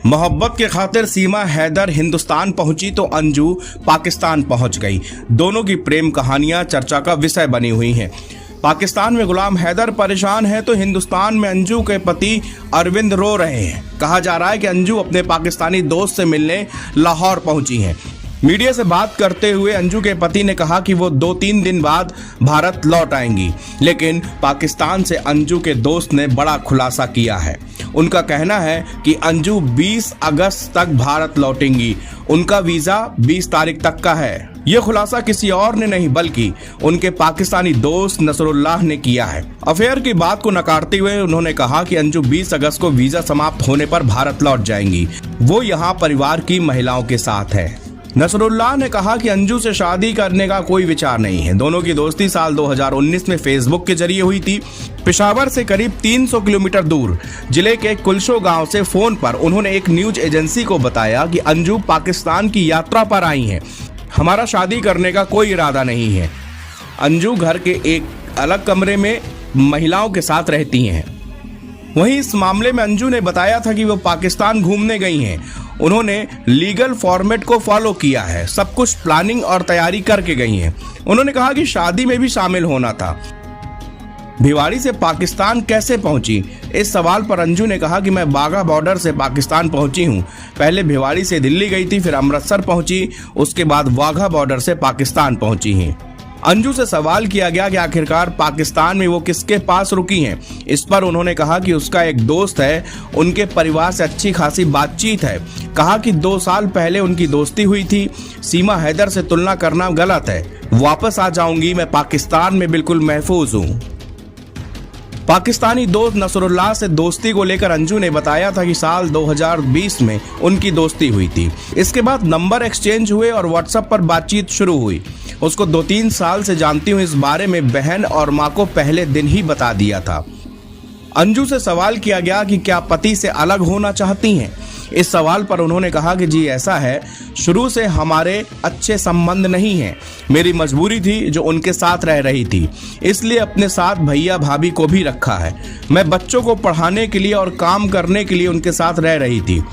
मोहब्बत के खातिर सीमा हैदर हिंदुस्तान पहुंची तो अंजू पाकिस्तान पहुंच गई। दोनों की प्रेम कहानियां चर्चा का विषय बनी हुई हैं। पाकिस्तान में गुलाम हैदर परेशान है तो हिंदुस्तान में अंजू के पति अरविंद रो रहे हैं। कहा जा रहा है कि अंजू अपने पाकिस्तानी दोस्त से मिलने लाहौर पहुंची हैं। मीडिया से बात करते हुए अंजू के पति ने कहा कि वो 2-3 दिन बाद भारत लौट आएंगी, लेकिन पाकिस्तान से अंजू के दोस्त ने बड़ा खुलासा किया है। उनका कहना है कि अंजू 20 अगस्त तक भारत लौटेंगी। उनका वीजा 20 तारीख तक का है। ये खुलासा किसी और ने नहीं बल्कि उनके पाकिस्तानी दोस्त नसरुल्लाह ने किया है। अफेयर की बात को नकारते हुए उन्होंने कहा कि अंजू 20 अगस्त को वीजा समाप्त होने पर भारत लौट जाएंगी। वो यहाँ परिवार की महिलाओं के साथ है। नसरुल्लाह ने कहा कि अंजू से शादी करने का कोई विचार नहीं है। दोनों की दोस्ती साल 2019 में फेसबुक के जरिए हुई थी। पेशावर से करीब 300 किलोमीटर दूर जिले के कुलशो गांव से फोन पर उन्होंने एक न्यूज एजेंसी को बताया कि अंजू पाकिस्तान की यात्रा पर आई हैं। हमारा शादी करने का कोई इरादा नहीं है। अंजू घर के एक अलग कमरे में महिलाओं के साथ रहती हैं। वहीं इस मामले में अंजू ने बताया था कि वो पाकिस्तान घूमने गई हैं। उन्होंने लीगल फॉर्मेट को फॉलो किया है, सब कुछ प्लानिंग और तैयारी करके गई हैं। उन्होंने कहा कि शादी में भी शामिल होना था। भिवाड़ी से पाकिस्तान कैसे पहुंची? इस सवाल पर अंजू ने कहा कि मैं बाघा बॉर्डर से पाकिस्तान पहुंची हूं। पहले भिवाड़ी से दिल्ली गई थी, फिर अमृतसर पहुंची, उसके बाद वाघा बॉर्डर से पाकिस्तान पहुंची हैं। अंजू से सवाल किया गया कि आखिरकार पाकिस्तान में वो किसके पास रुकी हैं। इस पर उन्होंने कहा कि उसका एक दोस्त है, उनके परिवार से अच्छी खासी बातचीत है। कहा कि 2 साल पहले उनकी दोस्ती हुई थी। सीमा हैदर से तुलना करना गलत है। वापस आ जाऊंगी, मैं पाकिस्तान में बिल्कुल महफूज हूँ। पाकिस्तानी दोस्त नसरुल्लाह से दोस्ती को लेकर अंजू ने बताया था कि साल 2020 में उनकी दोस्ती हुई थी। इसके बाद नंबर एक्सचेंज हुए और व्हाट्सएप पर बातचीत शुरू हुई। उसको 2-3 साल से जानती हूँ, इस बारे में बहन और माँ को पहले दिन ही बता दिया था। अंजू से सवाल किया गया कि क्या पति से अलग होना चाहती हैं। इस सवाल पर उन्होंने कहा कि जी ऐसा है, शुरू से हमारे अच्छे संबंध नहीं हैं। मेरी मजबूरी थी जो उनके साथ रह रही थी, इसलिए अपने साथ भैया भाभी को भी रखा है। मैं बच्चों को पढ़ाने के लिए और काम करने के लिए उनके साथ रह रही थी।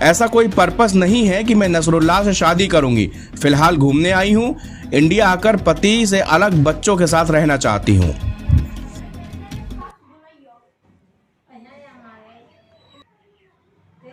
ऐसा कोई पर्पस नहीं है कि मैं नसरुल्लाह से शादी करूंगी। फिलहाल घूमने आई हूँ। इंडिया आकर पति से अलग बच्चों के साथ रहना चाहती हूँ।